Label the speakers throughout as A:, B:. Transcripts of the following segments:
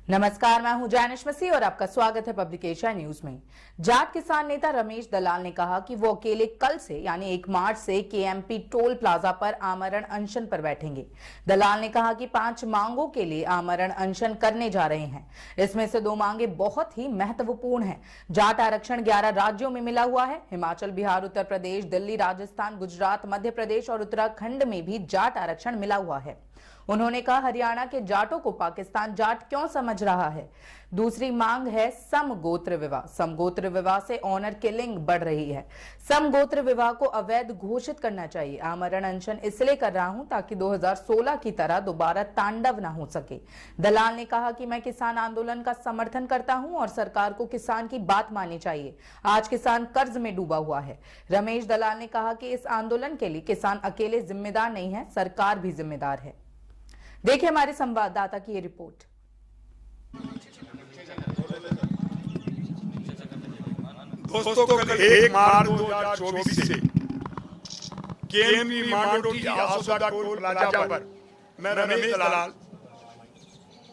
A: नमस्कार, मैं हूं जैनिश मसीह और आपका स्वागत है पब्लिक एशिया न्यूज में। जाट किसान नेता रमेश दलाल ने कहा कि वो अकेले कल से यानी 1 मार्च से केएमपी टोल प्लाजा पर आमरण अनशन पर बैठेंगे। दलाल ने कहा कि 5 मांगों के लिए आमरण अनशन करने जा रहे हैं। इसमें से 2 मांगे बहुत ही महत्वपूर्ण हैं। जाट आरक्षण 11 राज्यों में मिला हुआ है। हिमाचल, बिहार, उत्तर प्रदेश, दिल्ली, राजस्थान, गुजरात, मध्य प्रदेश और उत्तराखंड में भी जाट आरक्षण मिला हुआ है। उन्होंने कहा, हरियाणा के जाटों को पाकिस्तान जाट क्यों समझ रहा है। दूसरी मांग है समगोत्र विवाह। समगोत्र विवाह से ऑनर किलिंग बढ़ रही है। समगोत्र विवाह को अवैध घोषित करना चाहिए। आमरण अनशन इसलिए कर रहा हूं ताकि 2016 की तरह दोबारा तांडव ना हो सके। दलाल ने कहा कि मैं किसान आंदोलन का समर्थन करता हूं और सरकार को किसान की बात माननी चाहिए। आज किसान कर्ज में डूबा हुआ है। रमेश दलाल ने कहा कि इस आंदोलन के लिए किसान अकेले जिम्मेदार नहीं है, सरकार भी जिम्मेदार है। देखिए हमारे संवाददाता की ये रिपोर्ट।
B: दोस्तों, कल 1 मार्च 2024 से केएमपी मांडोटी आसोदा टोल प्लाजा पर मैं रमेश दलाल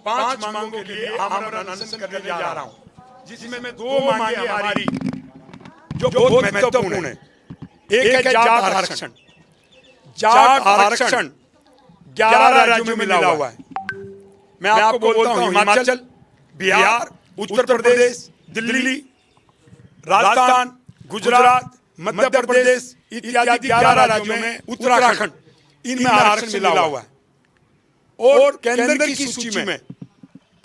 B: 5 मांगों के लिए आमरण अनशन करने जा रहा हूं, जिसमें 2 मांगे हमारी जो बहुत महत्वपूर्ण है। एक है जाट आरक्षण। जाट आरक्षण 11 राज्यों में मिला हुआ है। मैं आपको बोलता हूं, हिमाचल, बिहार, उत्तर प्रदेश, दिल्ली, राजस्थान, गुजरात, मध्य प्रदेश इत्यादि 11 राज्यों में, उत्तराखंड, इनमें आरक्षण मिला हुआ है। और केंद्र की सूची में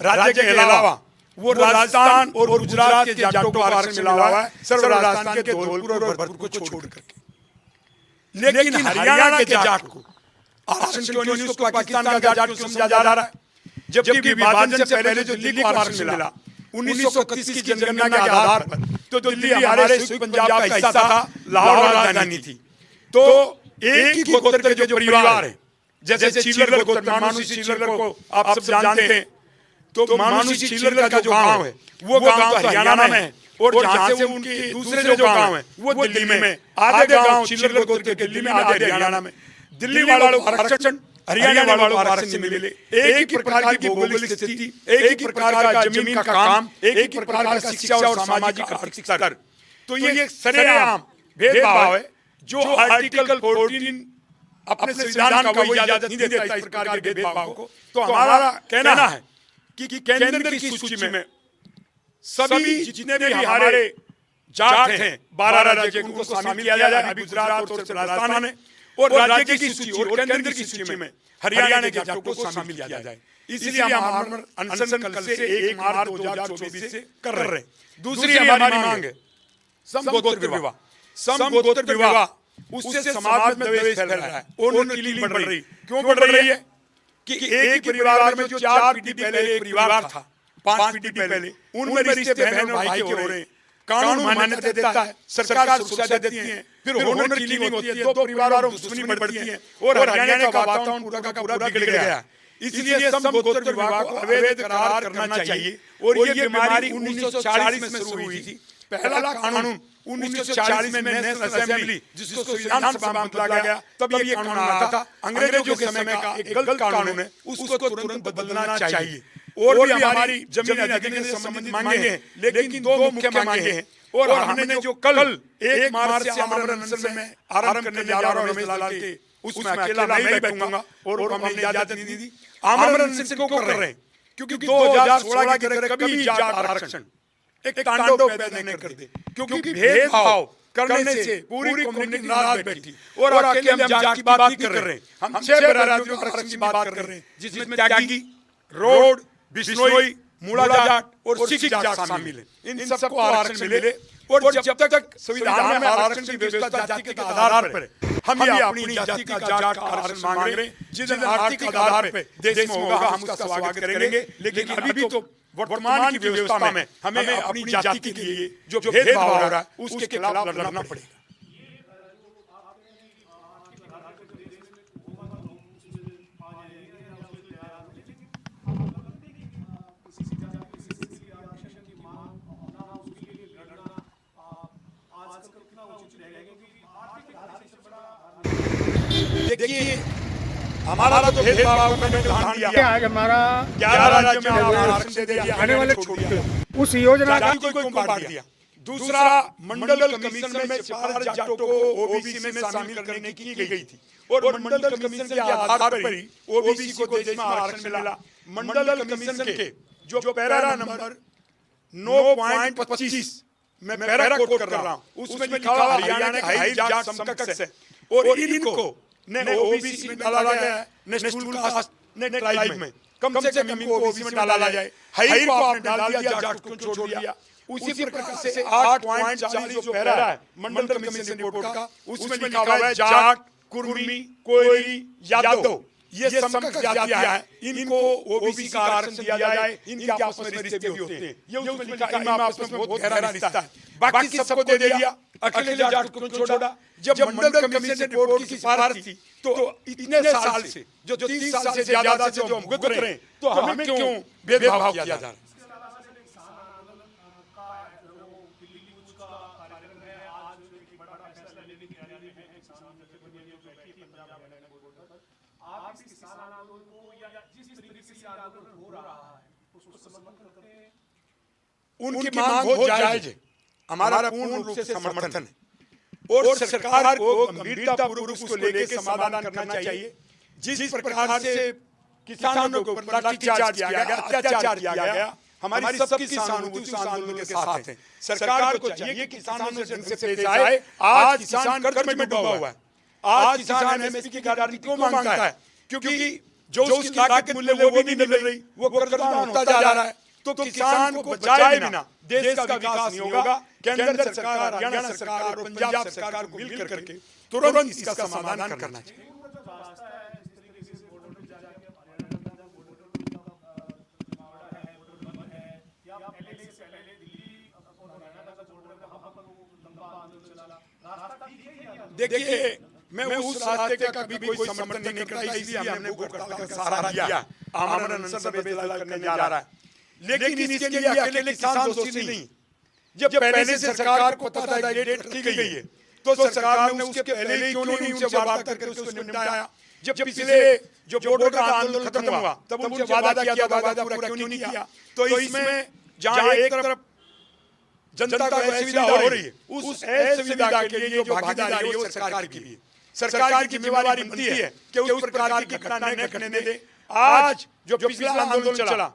B: राज्य के अलावा वो राजस्थान और गुजरात के जाटों को आरक्षण मिला हुआ है, सिर्फ राजस्थान के धौलपुर और भरतपुर को छोड़ करके। लेकिन हरियाणा के जाट को आरक्षण क्यों नहीं, उसको पाकिस्तान का जाट क्यों समझा जा रहा है? जबकि विभाजन से पहले जो दिल्ली को आरक्षण मिला 1931 की जनगणना के आधार पर, तो दिल्ली हमारे संयुक्त पंजाब का हिस्सा था, लाहौर राजधानी थी। तो एक ही गोत्र के जो परिवार है, जैसे चिल्लर गोत्र, मानुषी चिल्लर को आप सब जानते हैं, तो मानुषी चिल्लर का जो गांव है वो गांव तो हरियाणा में है, और जहां से उनके दूसरे जो गांव है वो दिल्ली में। आधे गांव चिल्लर गोत्र के दिल्ली में, आधे हरियाणा में। दिल्ली वालों को आरक्षण, हरियाणा वालों को आरक्षण मिले। एक ही प्रकार की भौगोलिक स्थिति, एक ही प्रकार का जमीन का काम, एक ही प्रकार का शिक्षा और सामाजिक आर्थिक स्तर। तो ये सरेआम भेदभाव है जो आर्टिकल 14 अपने संविधान का वो इजाजत नहीं देता इस प्रकार के भेदभाव को। तो हमारा कहना है कि केंद्र की सूची में सभी जितने भी हमारे जाट हैं 12 राज्य, उनको शामिल किया जाए। अभी गुजरात और राजस्थान है, और राज्य की सूची और केंद्र की सूची में हरियाणा के जाटों को शामिल किया जाए। इसलिए हम आमरण अनशन कल से 1 मार्च 2024 से कर रहे हैं। दूसरी हमारी मांग है समगोत्र विवाह। समगोत्र विवाह उससे समाज में द्वेष फैल रहा है, ऑनर किलिंग बढ़ रही। क्यों बढ़ रही है? कि एक ही परिवार में जो 4 पीढ़ी पहले एक परिवार था, 5 पीढ़ी पहले, उनमें रिश्ते बहन और भाई के हो रहे हैं। कानून मान्यता देता है, सरकार सुरक्षा देती है, फिर ऑनर किलिंग होती है, 2 परिवारों में दुश्मनी बढ़ती है, और हरियाणा का वातावरण पूरा का पूरा बिगड़ गया। इसलिए समगोत्र विवाह को अवैध करार करना चाहिए। और ये बीमारी 1940 में शुरू हुई थी। पहला कानून 1940 में नेशनल असेंबली, जिसको संविधान सभा में बदला गया, तब ये कानून आया था। अंग्रेजों के समय का एक गलत कानून है, उसको तुरंत बदलना चाहिए। और भी हमारी जमीन अधिग्रहण से संबंधित मांगे हैं, लेकिन 2 मुख्य मांगे हैं। और हमने जो कल 1 मार्च से आमरण अनशन में आरंभ करने जा रहा हूं रमेश दलाल के, उसमें अकेला नहीं बैठूंगा, और हमने इजाजत नहीं दी। आमरण अनशन क्यों कर रहे हैं? क्योंकि 2016 की तरह कभी जाट आरक्षण एक तांडव पैदा नहीं कर दे। क्योंकि भेदभाव करने से पूरी कम्युनिटी नाराज बैठी, और अकेले हम जाट की बात नहीं कर रहे हैं, हम 6 राज्यों के आरक्षण की बात कर रहे हैं, जिसमें त्यागी, रोड, बिश्नोई, मूला जाट और सिख जाट शामिल है। इन सबको आरक्षण मिले। और जब तक संविधान में आरक्षण की व्यवस्था जाति के आधार पर है, हम ये अपनी जाति का जाट का आरक्षण मांग रहे हैं। जिस दिन आर्थिक आधार पर देश में होगा, हम उसका स्वागत करेंगे। लेकिन अभी तो वर्तमान की व्यवस्था में हमें अपनी जाति के लिए जो भेदभाव हो रहा है, उसके खिलाफ लड़ना पड़ेगा। देखिए, हमारा तो भेदभाव मैंने उदाहरण दिया।
C: क्या आज हमारा
B: 11 राज्यों में आरक्षण दे दिया,
C: आने वाले
B: छोड़ दिया।
C: उस योजना का
B: जाति को क्यों बांट दिया? दूसरा, मंडल कमीशन में सिपाही जाटों को ओबीसी में शामिल करने की गई थी और मंडल कमीशन के आधार पर ही ओबीसी को देश में आरक्षण मिला। मंडल कमीशन के जो पैरा नंबर 9.25 मैं पैरा कोट कर रहा हूं, उसमें लिखा हुआ हरियाणा के हाई जाट समकक्ष है और इनको ने ओबीसी में डाला गया है, ने शेड्यूल कास्ट ने ट्राइब में। कम से कम इनको ओबीसी में डाला जाए। हाई को आपने डाल दिया, जाट को छोड़ दिया। उसी प्रकार से 8.40 जो पैरा है मंडल कमीशन रिपोर्ट का, उसमें लिखा हुआ है जाट, कुर्मी, कोयरी, यादव ये समकक्ष जातियां हैं, इनको ओबीसी का आरक्षण दिया जाए। इनके आपस में रिश्ते भी होते हैं, ये उसमें लिखा है। इनमें आपस में बहुत गहरा रिश्ता है। बाकी सबको दे दिया, अकेले जाट को छोड़ा। जब मंडल कमीशन रिपोर्ट की सिफारिश थी तो इतने साल से जो 30 साल से ज्यादा से जो हम भुगत रहे हैं, तो हमें क्यों भेदभाव किया जा रहा है? उनकी मांग बहुत जायज है, हमारा पूर्ण रूप से समर्थन है और सरकार को गंभीरतापूर्वक उसको लेकर समाधान करना चाहिए। जिस प्रकार से किसानों के ऊपर लाठीचार्ज किया गया, अत्याचार किया गया, हमारी सबकी सहानुभूति उस आंदोलन के साथ है। सरकार को चाहिए कि किसानों से ढंग से पेश आए। आज किसान कर्ज में डूबा हुआ है, आज किसान एमएसपी की गारंटी क्यों मांगता है? क्योंकि जो उसकी लागत मूल्य वो भी नहीं मिल रही, वो कर्जदार होता जा रहा है। तो किसान को बचाए बिना देश का विकास नहीं होगा। केंद्र सरकार, हरियाणा सरकार और पंजाब सरकार को मिल करके तुरंत इसका समाधान करना चाहिए। देखिए, मैं उस रास्ते का कभी कोई समर्थन नहीं करता, इसलिए हमने वो हड़ताल का सहारा लिया। आमरण अनशन करने जा रहा है, लेकिन इसके लिए अकेले किसान दोषी नहीं। जब पहले से सरकार को पता था डेट रखी गई है, तो सरकार ने उसके पहले ही क्यों नहीं उनसे बात करके उसको निपटाया? जब पिछले जो बोडो का आंदोलन खत्म हुआ, तब उनसे वादा किया था, वादा पूरा क्यों नहीं किया? तो इसमें जहां एक तरफ जनता को असुविधा हो रही है, उस असुविधा के लिए जो भागीदारी है वो सरकार की भी है। सरकार की जिम्मेदारी बनती है कि उस प्रकार की घटना न घटने दे। आज जो पिछला आंदोलन चला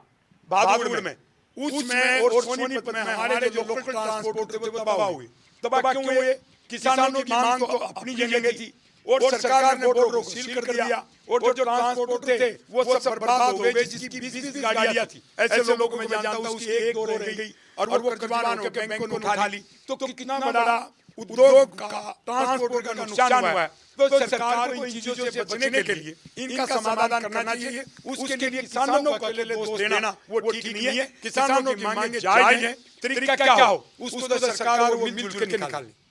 B: भागलपुर में, उसमें और सोनीपत में हमारे जो लोकल ट्रांसपोर्ट थे वो तबाह हुए। तबाह क्यों हुए? किसानों की मांग तो अपनी जगह थी और सरकार ने बोर्ड को सील कर दिया और जो ट्रांसपोर्ट थे वो सब बर्बाद हो गए, जिसकी 20 गाड़ियां थी। ऐसे लोगों को मैं जानता हूं, उसकी एक दो रह गई और वो कर्जदार होकर बैंकों ने उठा ली। तो कितना बड़ा उद्योग का, ट्रांसपोर्ट का नुकसान हुआ है। तो सरकार को इन चीजों से बचने के लिए इनका समाधान करना चाहिए। उसके लिए किसानों को अकेले दोष देना वो ठीक नहीं है। किसानों की मांगे जायज हैं, तरीका क्या हो उसको तो सरकार को मिलजुल के निकाले।